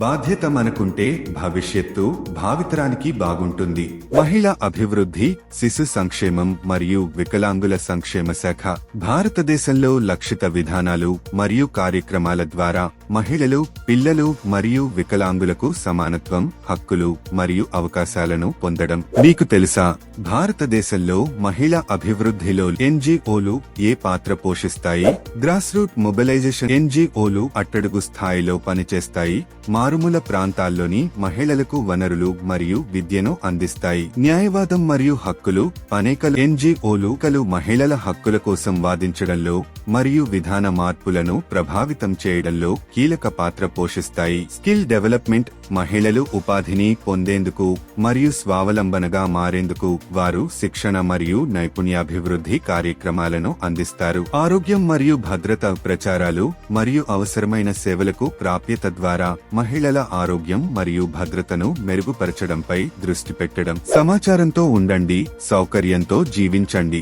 బాధ్యత మనకుంటే భవిష్యత్తు భావితరానికి బాగుంటుంది. మహిళా అభివృద్ధి, శిశు సంక్షేమం మరియు వికలాంగుల సంక్షేమ శాఖ భారతదేశంలో లక్షిత విధానాలు మరియు కార్యక్రమాల ద్వారా మహిళలు, పిల్లలు మరియు వికలాంగులకు సమానత్వం, హక్కులు మరియు అవకాశాలను పొందడం. మీకు తెలుసా, భారతదేశంలో మహిళా అభివృద్ధిలో ఎన్జీఓలు ఏ పాత్ర పోషిస్తాయి? గ్రాస్ రూట్ మొబిలైజేషన్ ఎన్జీఓలు అట్టడుగు స్థాయిలో పనిచేస్తాయి, మారుమూల ప్రాంతాల్లోని మహిళలకు వనరులు మరియు విద్యను అందిస్తాయి. న్యాయవాదం మరియు హక్కులు అనేక ఎన్జీఓలు మహిళల హక్కుల కోసం వాదించడంలో మరియు విధాన మార్పులను ప్రభావితం చేయడంలో కీలక పాత్ర పోషిస్తాయి. స్కిల్ డెవలప్మెంట్ మహిళలు ఉపాధిని పొందేందుకు మరియు స్వావలంబనగా మారేందుకు వారు శిక్షణ మరియు నైపుణ్యాభివృద్ధి కార్యక్రమాలను అందిస్తారు. ఆరోగ్యం మరియు భద్రత ప్రచారాలు మరియు అవసరమైన సేవలకు ప్రాప్యత ద్వారా మహిళల ఆరోగ్యం మరియు భద్రతను మెరుగుపరచడంపై దృష్టి పెట్టడం. సమాచారంతో ఉండండి, సౌకర్యంతో జీవించండి.